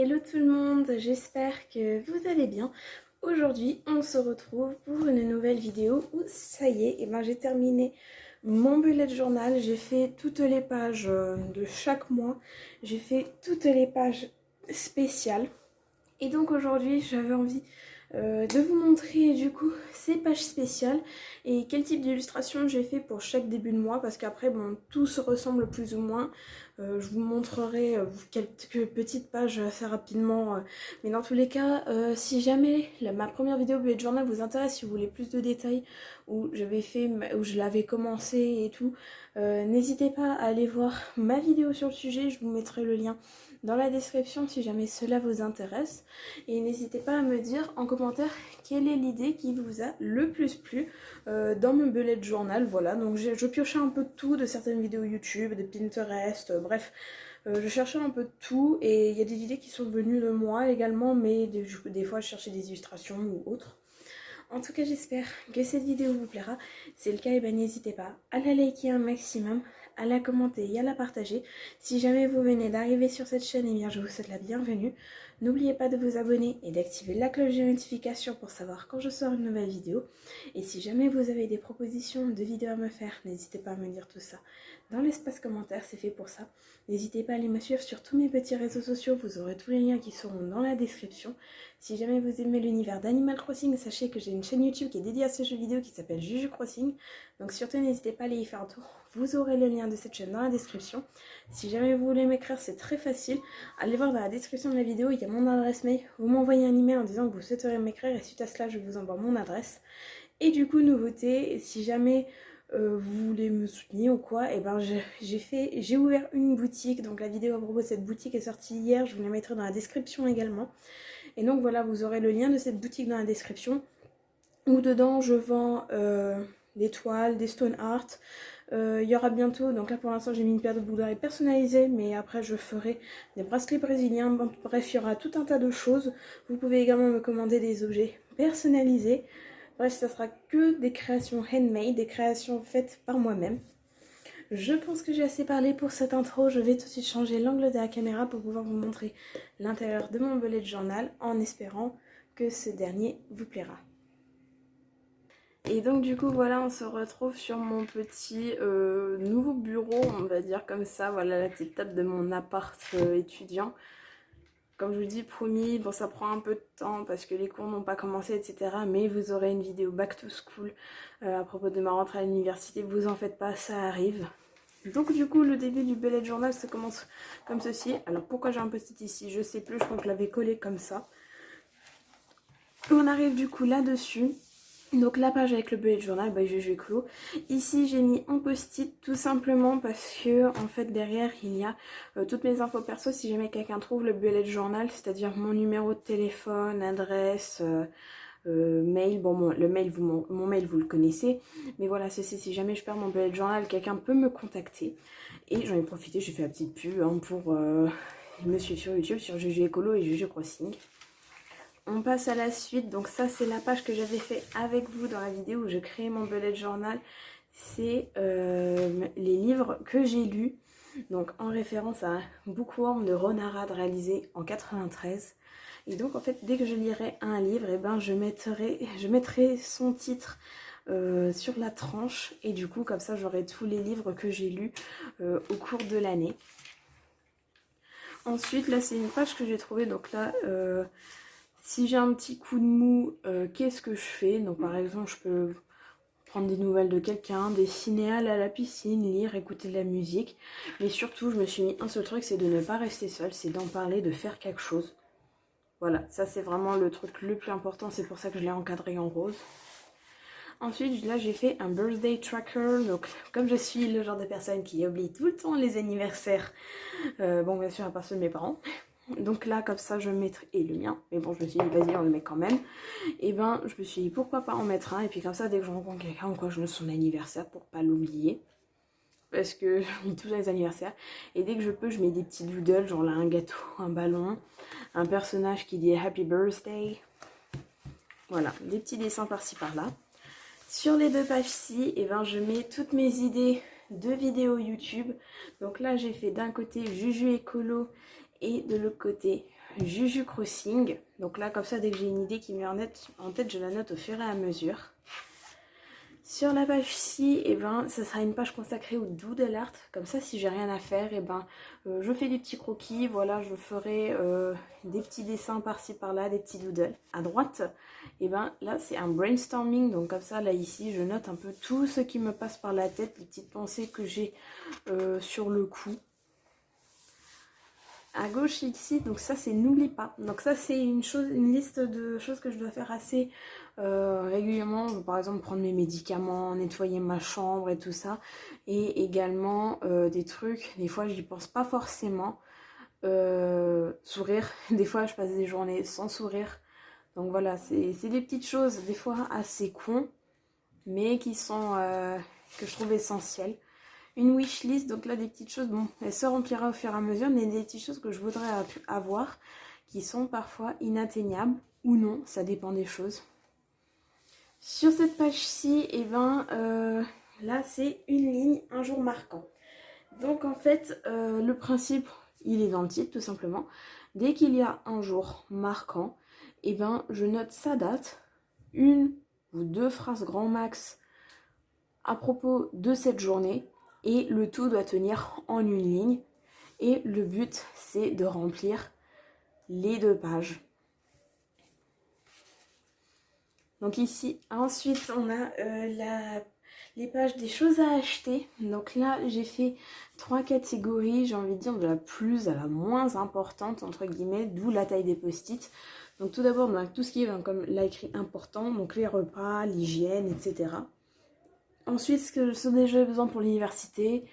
Hello tout le monde, j'espère que vous allez bien. Aujourd'hui, on se retrouve pour une nouvelle vidéo où ça y est, j'ai terminé mon bullet journal. J'ai fait toutes les pages de chaque mois, j'ai fait toutes les pages spéciales. Et donc aujourd'hui, j'avais envie de vous montrer du coup ces pages spéciales et quel type d'illustration j'ai fait pour chaque début de mois, parce qu'après bon, tout se ressemble plus ou moins. Je vous montrerai quelques petites pages assez rapidement, mais dans tous les cas, si jamais ma première vidéo bullet journal vous intéresse, si vous voulez plus de détails, où je l'avais commencé et tout, n'hésitez pas à aller voir ma vidéo sur le sujet. Je vous mettrai le lien dans la description si jamais cela vous intéresse. Et n'hésitez pas à me dire en commentaire quelle est l'idée qui vous a le plus plu dans mon bullet journal. Voilà, donc je piochais un peu de tout, de certaines vidéos YouTube, de Pinterest, bref. Je cherchais un peu de tout et il y a des idées qui sont venues de moi également, mais des fois je cherchais des illustrations ou autres. En tout cas, j'espère que cette vidéo vous plaira. Si c'est le cas, n'hésitez pas à la liker un maximum, à la commenter et à la partager. Si jamais vous venez d'arriver sur cette chaîne, je vous souhaite la bienvenue. N'oubliez pas de vous abonner et d'activer la cloche de notification pour savoir quand je sors une nouvelle vidéo. Et si jamais vous avez des propositions de vidéos à me faire, n'hésitez pas à me dire tout ça dans l'espace commentaire, c'est fait pour ça. N'hésitez pas à aller me suivre sur tous mes petits réseaux sociaux, vous aurez tous les liens qui seront dans la description. Si jamais vous aimez l'univers d'Animal Crossing, sachez que j'ai une chaîne YouTube qui est dédiée à ce jeu vidéo qui s'appelle Juju Crossing. Donc surtout n'hésitez pas à aller y faire un tour, vous aurez le lien de cette chaîne dans la description. Si jamais vous voulez m'écrire, c'est très facile. Allez voir dans la description de la vidéo, il y a mon adresse mail. Vous m'envoyez un email en disant que vous souhaiteriez m'écrire et suite à cela, je vous envoie mon adresse. Et du coup, nouveauté, si jamais vous voulez me soutenir ou quoi, j'ai ouvert une boutique. Donc la vidéo à propos de cette boutique est sortie hier, je vous la mettrai dans la description également. Et donc voilà, vous aurez le lien de cette boutique dans la description, où dedans je vends des toiles, des stone art. Il y aura bientôt, donc là pour l'instant j'ai mis une paire de boucles d'oreilles personnalisées, mais après je ferai des bracelets brésiliens. Bon, bref, il y aura tout un tas de choses. Vous pouvez également me commander des objets personnalisés. Bref, ça sera que des créations handmade, des créations faites par moi-même. Je pense que j'ai assez parlé pour cette intro. Je vais tout de suite changer l'angle de la caméra pour pouvoir vous montrer l'intérieur de mon bullet journal, en espérant que ce dernier vous plaira. Et donc du coup voilà, on se retrouve sur mon petit nouveau bureau, on va dire comme ça. Voilà la petite table de mon appart étudiant. Comme je vous dis, promis, bon ça prend un peu de temps parce que les cours n'ont pas commencé, etc. Mais vous aurez une vidéo back to school à propos de ma rentrée à l'université. Vous en faites pas, ça arrive. Donc du coup, le début du bullet journal, ça commence comme ceci. Alors pourquoi j'ai un post-it ici, je sais plus, je crois que je l'avais collé comme ça. On arrive du coup là-dessus. Donc la page avec le bullet journal, je clos. Ici j'ai mis un post-it tout simplement parce que en fait derrière il y a toutes mes infos perso si jamais quelqu'un trouve le bullet journal, c'est-à-dire mon numéro de téléphone, adresse, mail. Bon le mail, mon mail vous le connaissez, mais voilà, c'est si jamais je perds mon bullet journal, quelqu'un peut me contacter. Et j'en ai profité, j'ai fait la petite pub pour me suivre sur YouTube, sur Juju Écolo et Juju Crossing. On passe à la suite, donc ça c'est la page que j'avais fait avec vous dans la vidéo où je créais mon bullet journal. C'est les livres que j'ai lus, donc en référence à Bookworm de Ron Arad réalisé en 93. Et donc en fait dès que je lirai un livre, je mettrai son titre sur la tranche. Et du coup comme ça j'aurai tous les livres que j'ai lus au cours de l'année. Ensuite là c'est une page que j'ai trouvée, donc là... si j'ai un petit coup de mou, qu'est-ce que je fais? Donc par exemple, je peux prendre des nouvelles de quelqu'un, dessiner, aller à la piscine, lire, écouter de la musique. Mais surtout, je me suis mis un seul truc, c'est de ne pas rester seule, c'est d'en parler, de faire quelque chose. Voilà, ça c'est vraiment le truc le plus important, c'est pour ça que je l'ai encadré en rose. Ensuite, là j'ai fait un birthday tracker, donc comme je suis le genre de personne qui oublie tout le temps les anniversaires, bon bien sûr à part ceux de mes parents. Donc là comme ça je mettrai, et le mien, mais bon je me suis dit vas-y on le met quand même. Et je me suis dit pourquoi pas en mettre un, et puis comme ça dès que je rencontre quelqu'un ou quoi je note son anniversaire pour pas l'oublier. Parce que je mets toujours les anniversaires. Et dès que je peux je mets des petits doodles, genre là un gâteau, un ballon, un personnage qui dit Happy Birthday. Voilà, des petits dessins par-ci par-là. Sur les deux pages-ci, je mets toutes mes idées de vidéos YouTube. Donc là j'ai fait d'un côté Juju Écolo et de l'autre côté Juju Crossing. Donc là, comme ça, dès que j'ai une idée qui me vient en tête, je la note au fur et à mesure. Sur la page-ci, eh ben, ça sera une page consacrée au doodle art. Comme ça, si j'ai rien à faire, eh ben, je fais des petits croquis. Voilà, je ferai des petits dessins par-ci par-là, des petits doodles. À droite, eh ben, là, c'est un brainstorming. Donc comme ça, là, ici, je note un peu tout ce qui me passe par la tête, les petites pensées que j'ai sur le coup. À gauche ici, donc ça c'est n'oublie pas. Donc ça c'est une liste de choses que je dois faire assez régulièrement. Par exemple prendre mes médicaments, nettoyer ma chambre et tout ça. Et également des trucs, des fois j'y pense pas forcément. Sourire, des fois je passe des journées sans sourire. Donc voilà, c'est des petites choses des fois assez cons, mais qui sont que je trouve essentielles. Une wishlist, donc là des petites choses, bon, elle se remplira au fur et à mesure, mais des petites choses que je voudrais avoir, qui sont parfois inatteignables ou non, ça dépend des choses. Sur cette page-ci, et ben, là c'est une ligne, un jour marquant. Donc en fait, le principe, il est dans le titre tout simplement. Dès qu'il y a un jour marquant, et ben, je note sa date, une ou deux phrases grand max à propos de cette journée. Et le tout doit tenir en une ligne. Et le but, c'est de remplir les 2 pages. Donc ici, ensuite, on a les pages des choses à acheter. Donc là, j'ai fait 3 catégories, j'ai envie de dire de la plus à la moins importante, entre guillemets, d'où la taille des post-it. Donc tout d'abord, on a tout ce qui est, comme là écrit, important, donc les repas, l'hygiène, etc. Ensuite, ce dont j'ai besoin pour l'université,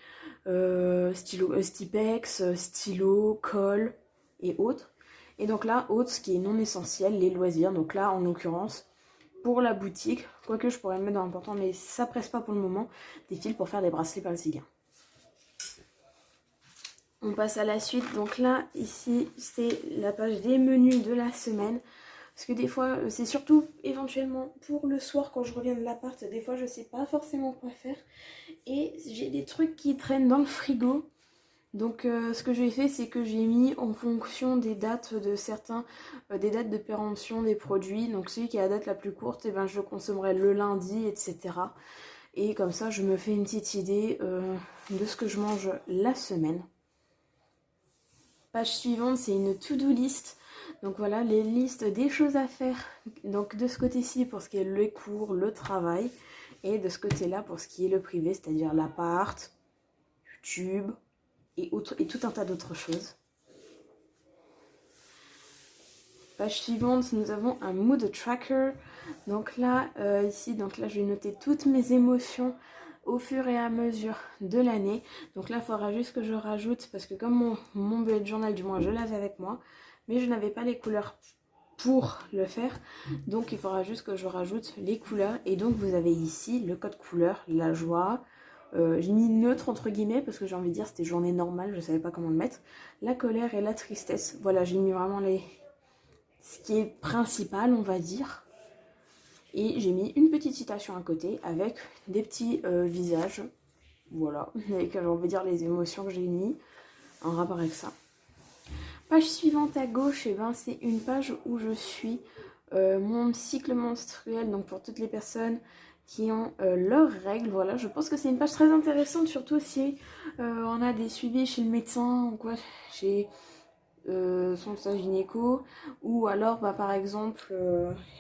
stylo, Stipex, stylo, colle et autres. Et donc là, autres, ce qui est non essentiel, les loisirs. Donc là, en l'occurrence, pour la boutique, quoique je pourrais le mettre dans l'important, mais ça presse pas pour le moment, des fils pour faire des bracelets brésiliens. On passe à la suite. Donc là, ici, c'est la page des menus de la semaine. Parce que des fois, c'est surtout éventuellement pour le soir quand je reviens de l'appart, des fois je sais pas forcément quoi faire. Et j'ai des trucs qui traînent dans le frigo. Donc ce que j'ai fait, c'est que j'ai mis en fonction des dates de certains, des dates de péremption des produits. Donc celui qui a la date la plus courte, eh ben, je le consommerai le lundi, etc. Et comme ça, je me fais une petite idée de ce que je mange la semaine. Page suivante, c'est une to-do list. Donc voilà, les listes des choses à faire. Donc de ce côté-ci, pour ce qui est les cours, le travail. Et de ce côté-là, pour ce qui est le privé, c'est-à-dire l'appart, YouTube et tout un tas d'autres choses. Page suivante, nous avons un mood tracker. Donc là, ici, je vais noter toutes mes émotions au fur et à mesure de l'année. Donc là, il faudra juste que je rajoute, parce que comme mon bullet journal, du moins, je l'avais avec moi, mais je n'avais pas les couleurs pour le faire. Donc il faudra juste que je rajoute les couleurs. Et donc vous avez ici le code couleur, la joie. J'ai mis neutre entre guillemets parce que j'ai envie de dire c'était journée normale, je savais pas comment le mettre. La colère et la tristesse. Voilà, j'ai mis vraiment ce qui est principal, on va dire. Et j'ai mis une petite citation à côté avec des petits visages. Voilà, avec j'ai envie de dire les émotions que j'ai mis en rapport avec ça. Page suivante à gauche, et ben, c'est une page où je suis mon cycle menstruel, donc pour toutes les personnes qui ont leurs règles. Voilà, je pense que c'est une page très intéressante, surtout si on a des suivis chez le médecin ou quoi, chez son gynéco, ou alors bah, par exemple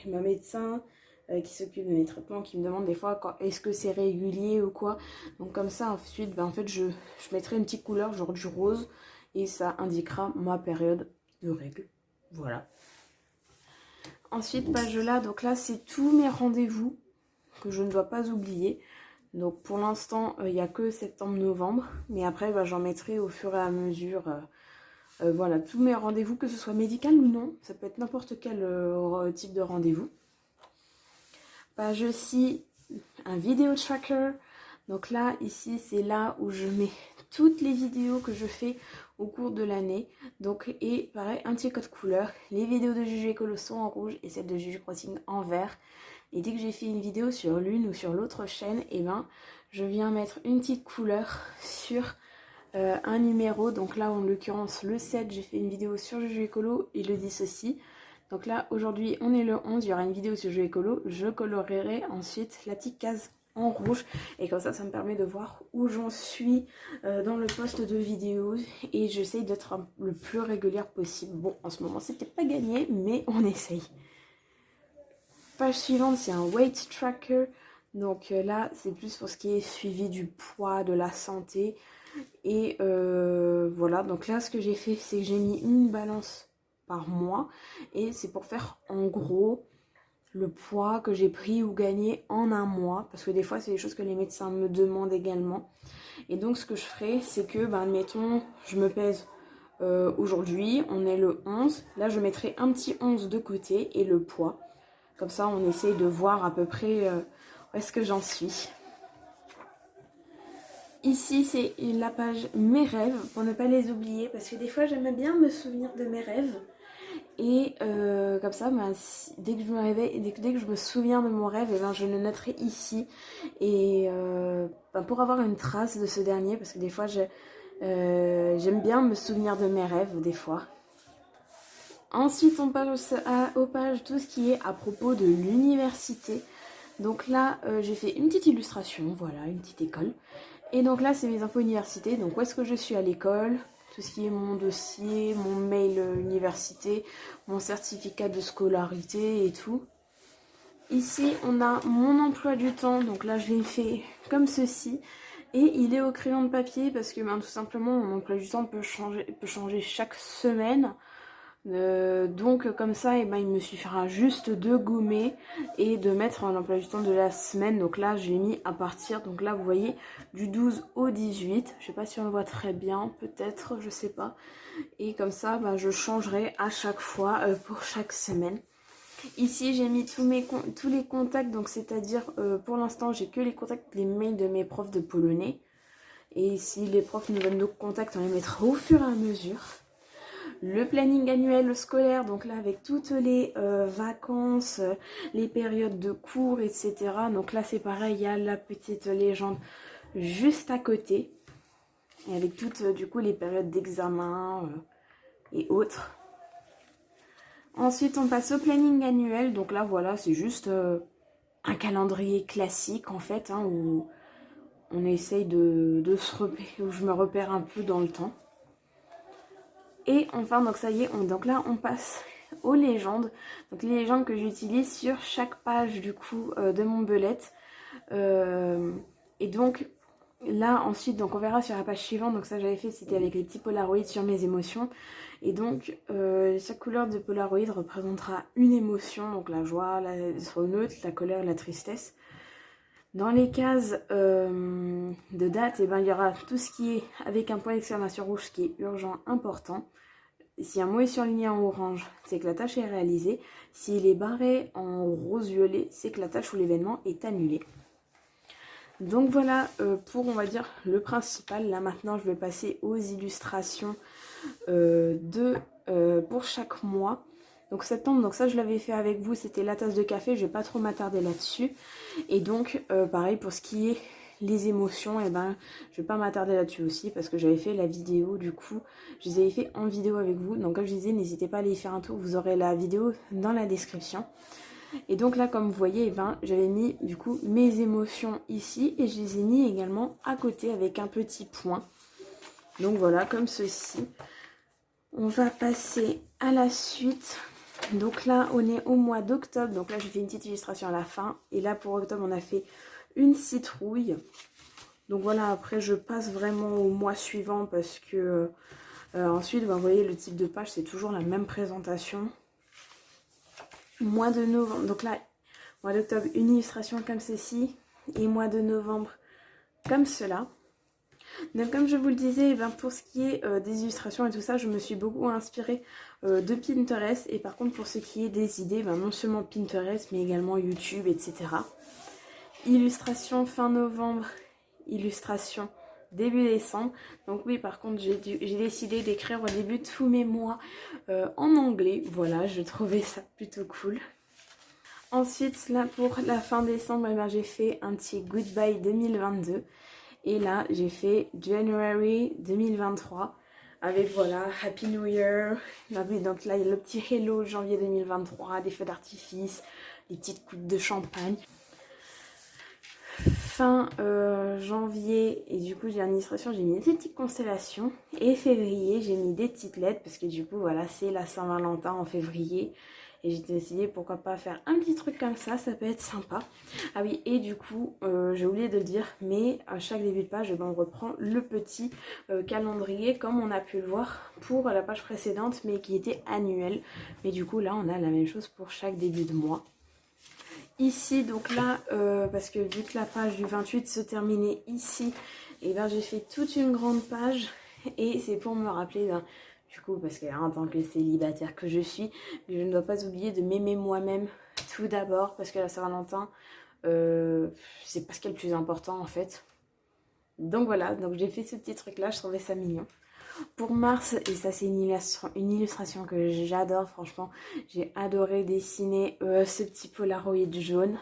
ma médecin qui s'occupe de mes traitements, qui me demande des fois est-ce que c'est régulier ou quoi. Donc comme ça ensuite, bah, en fait je mettrai une petite couleur genre du rose et ça indiquera ma période de règles. Voilà. Ensuite, page là, donc là c'est tous mes rendez-vous que je ne dois pas oublier. Donc pour l'instant, il n'y a que septembre-novembre, mais après bah, j'en mettrai au fur et à mesure. Voilà, tous mes rendez-vous, que ce soit médical ou non, ça peut être n'importe quel type de rendez-vous. Page aussi, un vidéo tracker. Donc là, ici, c'est là où je mets toutes les vidéos que je fais au cours de l'année. Donc, et pareil, un petit code couleur. Les vidéos de Juju Écolo sont en rouge et celles de Juju Crossing en vert. Et dès que j'ai fait une vidéo sur l'une ou sur l'autre chaîne, et ben, je viens mettre une petite couleur sur un numéro. Donc là en l'occurrence le 7, j'ai fait une vidéo sur le jeu écolo et le 10 aussi. Donc là aujourd'hui on est le 11, il y aura une vidéo sur le jeu écolo. Je colorerai ensuite la petite case en rouge et comme ça me permet de voir où j'en suis dans le post de vidéo et j'essaye d'être le plus régulière possible. Bon, en ce moment c'était pas gagné mais on essaye. Page suivante, c'est un weight tracker. Donc là c'est plus pour ce qui est suivi du poids, de la santé. Et voilà, donc là ce que j'ai fait c'est que j'ai mis une balance par mois et c'est pour faire en gros le poids que j'ai pris ou gagné en un mois, parce que des fois c'est des choses que les médecins me demandent également. Et donc ce que je ferai c'est que, admettons, je me pèse aujourd'hui, on est le 11, là je mettrai un petit 11 de côté et le poids. Comme ça on essaye de voir à peu près où est-ce que j'en suis. Ici c'est la page mes rêves, pour ne pas les oublier, parce que des fois j'aime bien me souvenir de mes rêves. Et comme ça, dès que je me réveille, dès que je me souviens de mon rêve, je le noterai ici. Et pour avoir une trace de ce dernier, parce que des fois j'aime bien me souvenir de mes rêves, des fois. Ensuite on passe aux pages tout ce qui est à propos de l'université. Donc là j'ai fait une petite illustration, voilà, une petite école. Et donc là c'est mes infos université, donc où est-ce que je suis à l'école, tout ce qui est mon dossier, mon mail université, mon certificat de scolarité et tout. Ici on a mon emploi du temps, donc là je l'ai fait comme ceci. Et il est au crayon de papier parce que tout simplement mon emploi du temps peut changer chaque semaine. Donc comme ça il me suffira juste de gommer et de mettre l'emploi du temps de la semaine. Donc là j'ai mis à partir, donc là vous voyez, du 12 au 18, je sais pas si on le voit très bien, peut-être, je sais pas. Et comme ça je changerai à chaque fois pour chaque semaine. Ici j'ai mis tous les contacts, donc c'est à dire pour l'instant j'ai que les contacts, les mails de mes profs de polonais. Et si les profs nous donnent nos contacts, on les mettra au fur et à mesure. Le planning annuel scolaire, donc là avec toutes les vacances, les périodes de cours, etc. Donc là c'est pareil, il y a la petite légende juste à côté. Et avec toutes du coup les périodes d'examen et autres. Ensuite on passe au planning annuel, donc là voilà c'est juste un calendrier classique en fait, où on essaye de se repérer, où je me repère un peu dans le temps. Et enfin, donc ça y est, donc là on passe aux légendes. Donc les légendes que j'utilise sur chaque page du coup de mon bullet. Et donc là ensuite, donc on verra sur la page suivante. Donc ça j'avais fait, c'était avec les petits polaroids sur mes émotions. Et donc chaque couleur de polaroid représentera une émotion. Donc la joie, la neutre, la colère, la tristesse. Dans les cases de date, il y aura tout ce qui est avec un point d'exclamation rouge, ce qui est urgent, important. Si un mot est surligné en orange, c'est que la tâche est réalisée. S'il est barré en rose-violet, c'est que la tâche ou l'événement est annulé. Donc voilà pour, on va dire, le principal. Là maintenant, je vais passer aux illustrations pour chaque mois. Donc septembre, donc ça je l'avais fait avec vous, c'était la tasse de café, je vais pas trop m'attarder là-dessus. Et donc pareil pour ce qui est les émotions, je vais pas m'attarder là-dessus aussi parce que j'avais fait la vidéo du coup, je les avais fait en vidéo avec vous. Donc comme je disais, n'hésitez pas à aller y faire un tour, vous aurez la vidéo dans la description. Et donc là comme vous voyez, j'avais mis du coup mes émotions ici et je les ai mis également à côté avec un petit point. Donc voilà, comme ceci. On va passer à la suite. Donc là on est au mois d'octobre, donc là j'ai fait une petite illustration à la fin. Et là pour octobre on a fait une citrouille. Donc voilà, après je passe vraiment au mois suivant parce que ensuite vous voyez le type de page c'est toujours la même présentation. Mois de novembre, donc là mois d'octobre une illustration comme ceci et mois de novembre comme cela. Donc comme je vous le disais, pour ce qui est des illustrations et tout ça, je me suis beaucoup inspirée de Pinterest. Et par contre pour ce qui est des idées, non seulement Pinterest mais également YouTube, etc. Illustration fin novembre, illustration début décembre. Donc oui, par contre j'ai décidé d'écrire au début tous mes mois en anglais. Voilà, je trouvais ça plutôt cool. Ensuite là pour la fin décembre, j'ai fait un petit goodbye 2022. Et là, j'ai fait January 2023 avec voilà, Happy New Year. Donc là, il y a le petit Hello janvier 2023, des feux d'artifice, des petites coupes de champagne. Fin janvier, et du coup j'ai une illustration, j'ai mis des petites constellations. Et février, j'ai mis des petites lettres parce que du coup voilà, c'est la Saint-Valentin en février. Et j'ai décidé pourquoi pas faire un petit truc comme ça peut être sympa. Ah oui, et du coup, j'ai oublié de le dire, mais à chaque début de page, on reprend le petit calendrier comme on a pu le voir pour la page précédente, mais qui était annuel. Mais du coup, là, on a la même chose pour chaque début de mois. Ici, donc là, parce que vu que la page du 28 se terminait ici, et ben j'ai fait toute une grande page. Et c'est pour me rappeler du coup, parce qu'en tant que célibataire que je suis, je ne dois pas oublier de m'aimer moi-même tout d'abord, parce que la Saint-Valentin, c'est pas ce qui est le plus important en fait. Donc voilà, donc j'ai fait ce petit truc là, je trouvais ça mignon. Pour mars, et ça c'est une illustration que j'adore, franchement, j'ai adoré dessiner ce petit Polaroid jaune.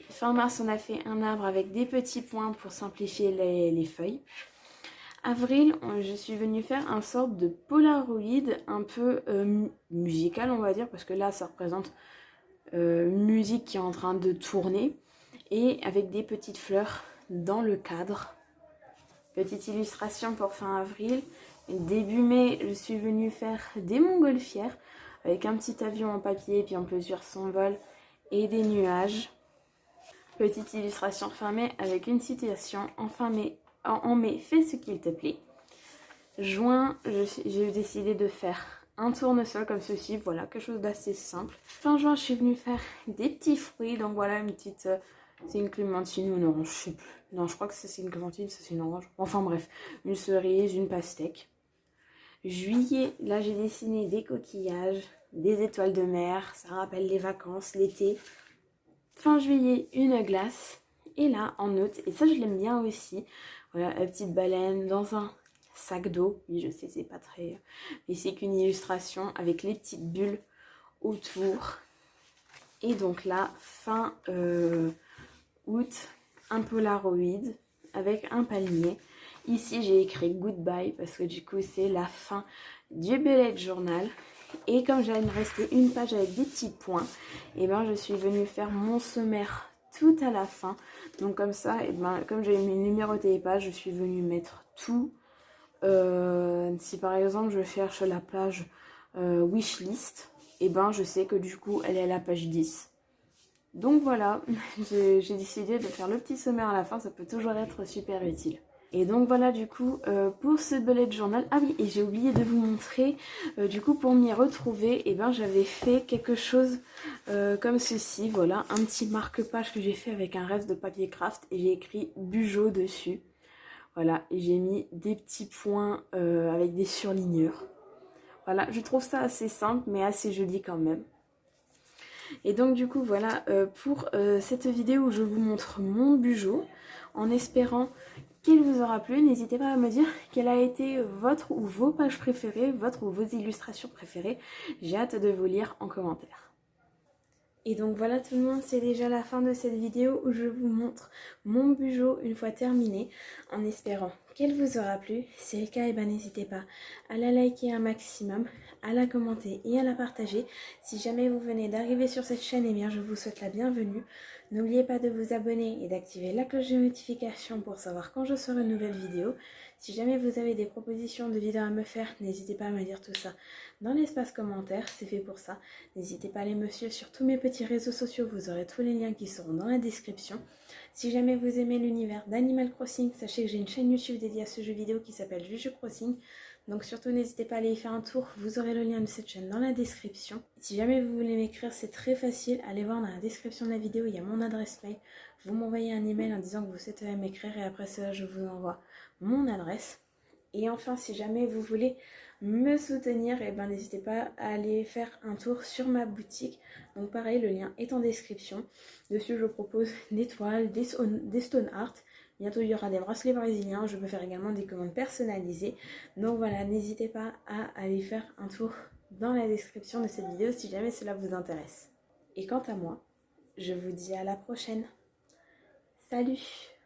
Fin mars, on a fait un arbre avec des petits points pour simplifier les feuilles. Avril, je suis venue faire un sorte de Polaroid un peu musical, on va dire, parce que là, ça représente musique qui est en train de tourner, et avec des petites fleurs dans le cadre. Petite illustration pour fin avril. Début mai, je suis venue faire des montgolfières avec un petit avion en papier, puis on peut suivre son vol, et des nuages. Petite illustration fin mai avec une citation en mai, fais ce qu'il te plaît. Juin, j'ai décidé de faire un tournesol comme ceci, voilà, quelque chose d'assez simple. Fin juin, je suis venue faire des petits fruits, donc voilà une petite... c'est une clémentine ou une orange, je sais plus. Non, je crois que c'est une clémentine, ça c'est une orange. Enfin bref, une cerise, une pastèque. Juillet, là j'ai dessiné des coquillages, des étoiles de mer, ça rappelle les vacances, l'été. Fin juillet, une glace. Et là, en août, et ça je l'aime bien aussi, voilà, la petite baleine dans un sac d'eau. Oui, je sais, c'est pas très... mais c'est qu'une illustration avec les petites bulles autour. Et donc là, fin août, un Polaroid avec un palmier. Ici, j'ai écrit Goodbye parce que du coup, c'est la fin du bullet journal. Et comme j'allais me rester une page avec des petits points, et ben je suis venue faire mon sommaire tout à la fin. Donc comme ça, et ben, comme j'avais mis numéroté les pages, je suis venue mettre tout. Si par exemple je cherche la page wishlist, et ben je sais que du coup elle est à la page 10. Donc voilà, j'ai décidé de faire le petit sommaire à la fin, ça peut toujours être super utile. Et donc voilà du coup pour ce bullet journal. Ah oui, et j'ai oublié de vous montrer, du coup pour m'y retrouver, et ben j'avais fait quelque chose comme ceci, voilà, un petit marque-page que j'ai fait avec un reste de papier craft et j'ai écrit Bugeaud dessus. Voilà, et j'ai mis des petits points avec des surligneurs. Voilà, je trouve ça assez simple mais assez joli quand même. Et donc du coup voilà pour cette vidéo où je vous montre mon Bugeaud, en espérant qu'il vous aura plu. N'hésitez pas à me dire quelle a été votre ou vos pages préférées, votre ou vos illustrations préférées. J'ai hâte de vous lire en commentaire. Et donc voilà tout le monde, c'est déjà la fin de cette vidéo où je vous montre mon Bugeaud une fois terminé, en espérant qu'elle vous aura plu. Si c'est le cas, et ben n'hésitez pas à la liker un maximum, à la commenter et à la partager. Si jamais vous venez d'arriver sur cette chaîne, et bien je vous souhaite la bienvenue. N'oubliez pas de vous abonner et d'activer la cloche de notification pour savoir quand je sors une nouvelle vidéo. Si jamais vous avez des propositions de vidéos à me faire, n'hésitez pas à me dire tout ça dans l'espace commentaire, c'est fait pour ça. N'hésitez pas à aller me suivre sur tous mes petits réseaux sociaux, vous aurez tous les liens qui seront dans la description. Si jamais vous aimez l'univers d'Animal Crossing, sachez que j'ai une chaîne YouTube dédiée à ce jeu vidéo qui s'appelle Juju Crossing. Donc surtout n'hésitez pas à aller y faire un tour, vous aurez le lien de cette chaîne dans la description. Si jamais vous voulez m'écrire, c'est très facile, allez voir dans la description de la vidéo, il y a mon adresse mail. Vous m'envoyez un email en disant que vous souhaitez m'écrire et après cela je vous envoie mon adresse. Et enfin, si jamais vous voulez me soutenir, et ben n'hésitez pas à aller faire un tour sur ma boutique. Donc pareil, le lien est en description. Dessus, je propose des toiles, des stone art. Bientôt, il y aura des bracelets brésiliens. Je peux faire également des commandes personnalisées. Donc voilà, n'hésitez pas à aller faire un tour dans la description de cette vidéo si jamais cela vous intéresse. Et quant à moi, je vous dis à la prochaine. Salut!